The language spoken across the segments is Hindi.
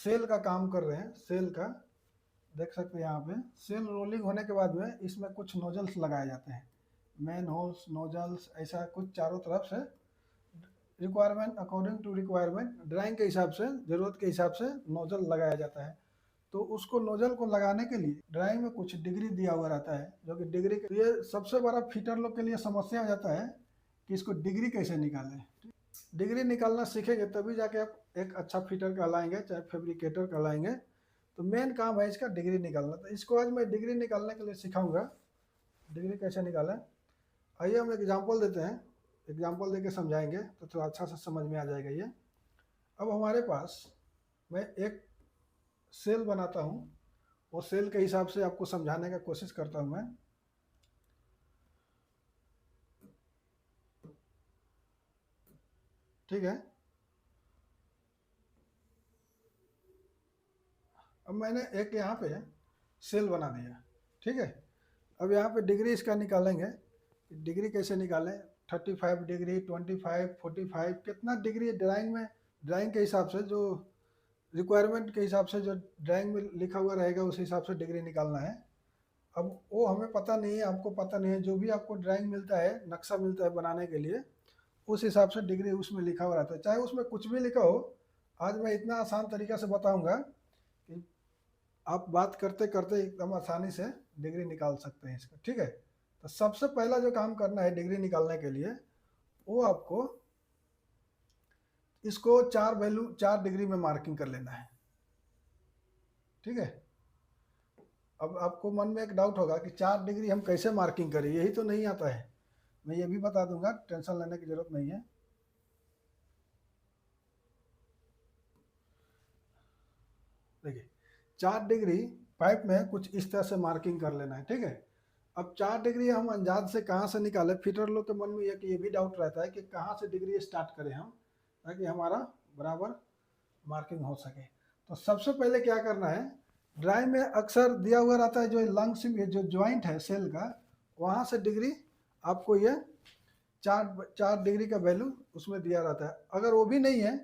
सेल का काम कर रहे हैं, सेल का देख सकते हैं यहाँ पे। सेल रोलिंग होने के बाद में इसमें कुछ नोजल्स लगाए जाते हैं, मैन होल्स, नोजल्स, ऐसा कुछ चारों तरफ से requirement, according to requirement, drawing के हिसाब से, ज़रूरत के हिसाब से नोजल लगाया जाता है। तो उसको नोजल को लगाने के लिए ड्राइंग में कुछ डिग्री दिया हुआ रहता है, जो कि डिग्री के ये सबसे बड़ा फिटर लोग के लिए समस्या हो जाता है कि इसको डिग्री कैसे निकालें। डिग्री निकालना सीखेंगे तभी जाके आप एक अच्छा फिटर कहलाएंगे, चाहे फैब्रिकेटर कहलाएंगे। तो मेन काम है इसका डिग्री निकालना। तो इसको आज मैं डिग्री निकालने के लिए सिखाऊंगा, डिग्री कैसे निकालें। आइए हम एग्जांपल देते हैं, एग्जांपल देके समझाएंगे तो थोड़ा अच्छा से समझ में आ जाएगा ये। अब हमारे पास मैं एक सेल बनाता हूँ, वो सेल के हिसाब से आपको समझाने का कोशिश करता हूँ मैं। ठीक है, अब मैंने एक यहाँ पे सेल बना दिया। ठीक है, अब यहाँ पे डिग्री इसका निकालेंगे। डिग्री कैसे निकालें, 35 डिग्री, 25, 45, कितना डिग्री ड्राइंग में, ड्राइंग के हिसाब से, जो रिक्वायरमेंट के हिसाब से, जो ड्राइंग में लिखा हुआ रहेगा उस हिसाब से डिग्री निकालना है। अब वो हमें पता नहीं है, आपको पता नहीं है, जो भी आपको ड्राइंग मिलता है, नक्शा मिलता है बनाने के लिए, उस हिसाब से डिग्री उसमें लिखा हुआ रहता है, चाहे उसमें कुछ भी लिखा हो। आज मैं इतना आसान तरीका से बताऊंगा कि आप बात करते करते एकदम आसानी से डिग्री निकाल सकते हैं इसका। ठीक है, तो सबसे पहला जो काम करना है डिग्री निकालने के लिए, वो आपको इसको 4 डिग्री में मार्किंग कर लेना है। ठीक है, अब आपको मन में एक डाउट होगा कि 4 डिग्री हम कैसे मार्किंग करें, यही तो नहीं आता है। मैं ये भी बता दूंगा, टेंशन लेने की जरूरत नहीं है। देखिए, 4 डिग्री पाइप में कुछ इस तरह से मार्किंग कर लेना है। ठीक है, अब 4 डिग्री हम अंदाज से कहाँ से निकालें, फिटर लोग के मन में ये भी डाउट रहता है कि कहाँ से डिग्री स्टार्ट करें हम, ताकि हमारा बराबर मार्किंग हो सके। तो सबसे पहले क्या करना है, ड्राइंग में अक्सर दिया हुआ रहता है जो लंग्स में जो ज्वाइंट है सेल का, वहाँ से डिग्री आपको ये 4 डिग्री का वैल्यू उसमें दिया रहता है। अगर वो भी नहीं है,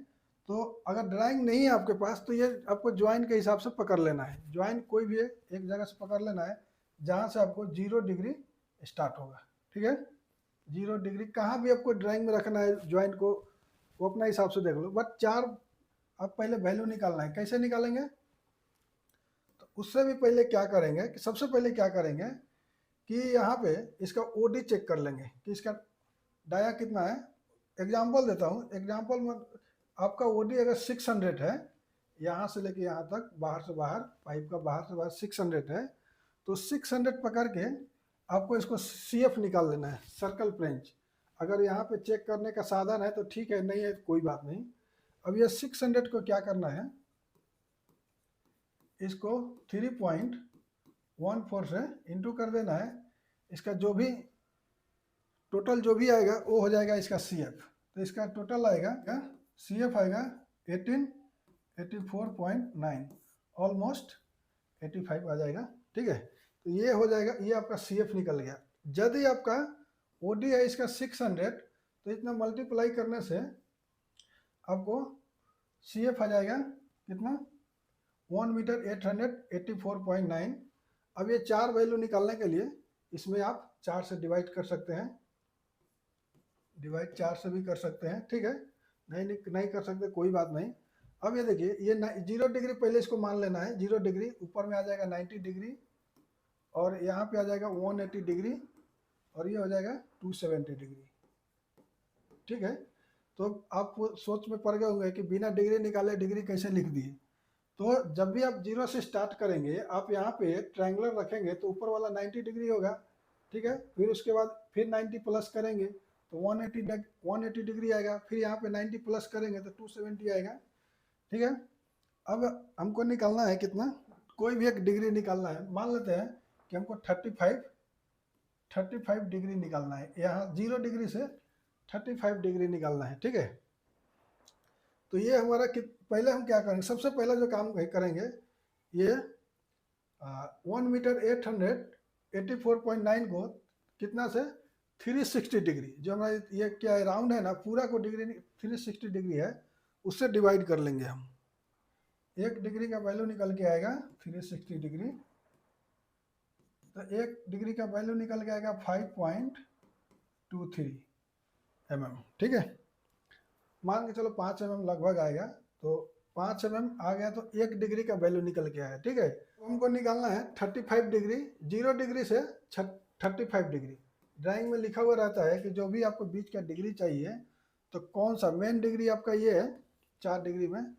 तो अगर ड्राइंग नहीं है आपके पास, तो ये आपको ज्वाइंट के हिसाब से पकड़ लेना है। ज्वाइंट कोई भी एक जगह से पकड़ लेना है जहाँ से आपको 0 डिग्री स्टार्ट होगा। ठीक है, 0 डिग्री कहाँ भी आपको ड्राइंग में रखना है ज्वाइंट को, वो अपना हिसाब से देख लो। बट 4 अब पहले वैल्यू निकालना है, कैसे निकालेंगे, तो उससे भी पहले क्या करेंगे कि सबसे पहले क्या करेंगे कि यहाँ पे इसका ओडी चेक कर लेंगे कि इसका डाया कितना है। एग्जांपल देता हूँ, एग्जांपल में आपका ओडी अगर 600 है, यहाँ से लेके यहाँ तक, बाहर से बाहर, पाइप का बाहर से बाहर 600 है, तो 600 पकड़ के आपको इसको CF निकाल लेना है, सर्कल फ्रेंच। अगर यहाँ पे चेक करने का साधन है तो ठीक है, नहीं है तो कोई बात नहीं। अब ये 600 को क्या करना है, इसको 3.14 से इंटू कर देना है। इसका जो भी टोटल जो भी आएगा वो हो जाएगा इसका CF। तो इसका टोटल आएगा क्या, CF आएगा 84.9, ऑलमोस्ट 85 आ जाएगा। ठीक है, तो ये हो जाएगा, ये आपका CF निकल गया। यदि आपका OD है इसका 600, तो इतना मल्टीप्लाई करने से आपको CF आ जाएगा कितना, 1 मीटर 884.9। अब ये 4 वैल्यू निकालने के लिए इसमें आप 4 से डिवाइड कर सकते हैं, डिवाइड 4 से भी कर सकते हैं। ठीक है, नहीं कर सकते कोई बात नहीं। अब ये देखिए, ये 0 डिग्री पहले इसको मान लेना है। 0 डिग्री ऊपर में आ जाएगा 90 डिग्री, और यहाँ पे आ जाएगा 180 डिग्री, और ये हो जाएगा 270 डिग्री। ठीक है, तो आप सोच में पड़ गए होंगे कि बिना डिग्री निकाले डिग्री कैसे लिख दिए। तो जब भी आप 0 से स्टार्ट करेंगे, आप यहाँ पे ट्रायंगुलर रखेंगे तो ऊपर वाला 90 डिग्री होगा। ठीक है, फिर उसके बाद फिर 90 प्लस करेंगे तो 180 डिग्री आएगा, फिर यहाँ पे 90 प्लस करेंगे तो 270 आएगा। ठीक है, अब हमको निकालना है कितना, कोई भी एक डिग्री निकालना है। मान लेते हैं कि हमको 35 डिग्री निकालना है, यहाँ 0 डिग्री से 35 डिग्री निकालना है। ठीक है, तो ये हमारा पहले हम क्या करेंगे, सबसे पहला जो काम करेंगे, ये 1 मीटर 884.9 को कितना से 360 डिग्री, जो हमारा ये क्या है, राउंड है ना, पूरा को डिग्री 360 डिग्री है, उससे डिवाइड कर लेंगे हम। 1 डिग्री का वैल्यू निकल के आएगा 360 डिग्री, तो 1 डिग्री का वैल्यू निकल के आएगा 5.23 mm, ठीक है। मान के चलो 5 mm लगभग आएगा, तो 5 mm आ गया तो 1 डिग्री का वैल्यू निकल के आया, ठीक है। तो हमको निकालना है 35 डिग्री, 0 डिग्री से 35 डिग्री। ड्राइंग में लिखा हुआ रहता है कि जो भी आपको बीच का डिग्री चाहिए, तो कौन सा मेन डिग्री आपका ये है 4 डिग्री में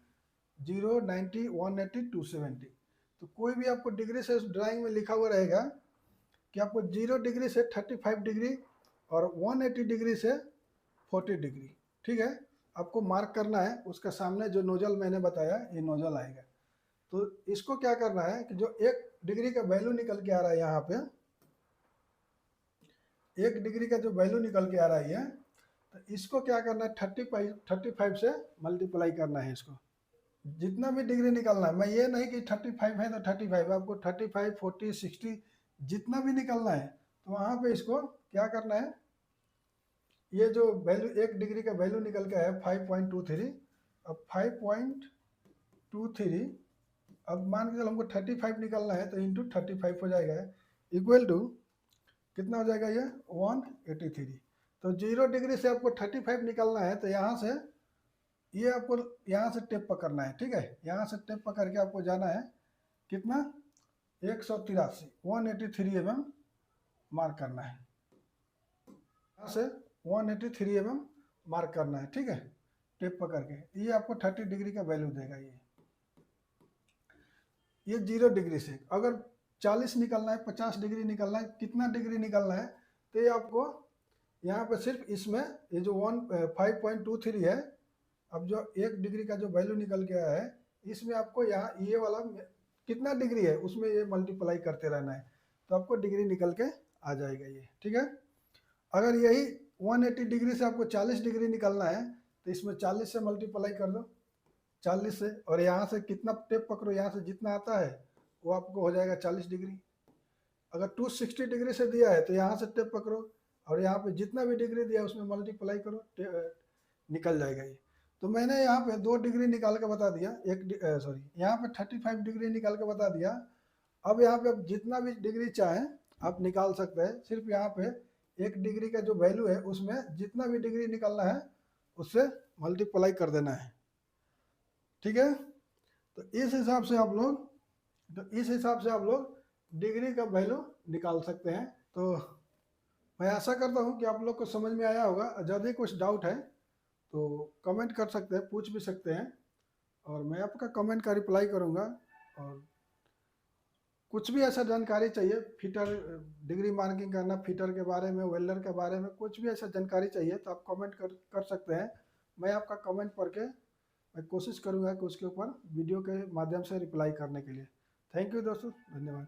0, 90, 180, 270। तो कोई भी आपको डिग्री से ड्राइंग में लिखा हुआ रहेगा कि आपको 0 डिग्री से 35 डिग्री और 180 डिग्री से 40 डिग्री, ठीक है, आपको मार्क करना है। उसका सामने जो नोजल मैंने बताया ये नोजल आएगा। तो इसको क्या करना है कि जो 1 डिग्री का वैल्यू निकल के आ रहा है यहाँ पे, 1 डिग्री का जो वैल्यू निकल के आ रहा है, तो इसको क्या करना है 35 से मल्टीप्लाई करना है इसको। जितना भी डिग्री निकलना है, मैं ये नहीं कि 35 है तो 35, आपको 35, 40, 60 जितना भी निकलना है, तो वहाँ पे इसको क्या करना है, ये जो वैल्यू 1 डिग्री का वैल्यू निकल के आया 5.23, अब 5.23, अब मान के चलो हमको 35 निकलना है, तो इंटू 35 हो जाएगा, इक्वल टू कितना हो जाएगा ये 183। तो 0 डिग्री से आपको 35 निकलना है, तो यहाँ से ये आपको यहाँ से टेप पकड़ना है, ठीक है। यहाँ से टेप पकड़ के आपको जाना है कितना 183, 183 mm मार्क करना है, यहाँ से 183 mm मार्क करना है, ठीक है, टेप पकड़ के। ये आपको 30 डिग्री का वैल्यू देगा। ये 0 डिग्री से अगर 40 निकलना है, 50 डिग्री निकलना है, कितना डिग्री निकलना है, तो ये आपको यहाँ पे सिर्फ इसमें ये जो 5.23 है, अब जो 1 डिग्री का जो वैल्यू निकल के आया है, इसमें आपको यहाँ ये वाला कितना डिग्री है उसमें ये मल्टीप्लाई करते रहना है, तो आपको डिग्री निकल के आ जाएगा ये, ठीक है। अगर यही 180 डिग्री से आपको 40 डिग्री निकलना है, तो इसमें 40 से मल्टीप्लाई कर दो 40 से, और यहाँ से कितना टेप पकड़ो, यहाँ से जितना आता है वो आपको हो जाएगा 40 डिग्री। अगर 260 डिग्री से दिया है, तो यहाँ से टेप पकड़ो और यहाँ पे जितना भी डिग्री दिया है उसमें मल्टीप्लाई करो, निकल जाएगा ये। तो मैंने यहाँ पे 2 डिग्री निकाल के बता दिया, यहाँ पे 35 डिग्री निकाल के बता दिया। अब यहाँ पे आप जितना भी डिग्री चाहें आप निकाल सकते हैं, सिर्फ यहाँ पे 1 डिग्री का जो वैल्यू है उसमें जितना भी डिग्री निकालना है उससे मल्टीप्लाई कर देना है, ठीक है। तो इस हिसाब से आप लोग डिग्री का वैल्यू निकाल सकते हैं। तो मैं आशा करता हूँ कि आप लोग को समझ में आया होगा। यदि कुछ डाउट है तो कमेंट कर सकते हैं, पूछ भी सकते हैं, और मैं आपका कमेंट का रिप्लाई करूँगा। और कुछ भी ऐसा जानकारी चाहिए, फिटर डिग्री मार्किंग करना, फिटर के बारे में, वेल्डर के बारे में, कुछ भी ऐसा जानकारी चाहिए तो आप कमेंट कर सकते हैं। मैं आपका कमेंट पढ़ के मैं कोशिश करूँगा कि उसके ऊपर वीडियो के माध्यम से रिप्लाई करने के लिए। थैंक यू दोस्तों, धन्यवाद।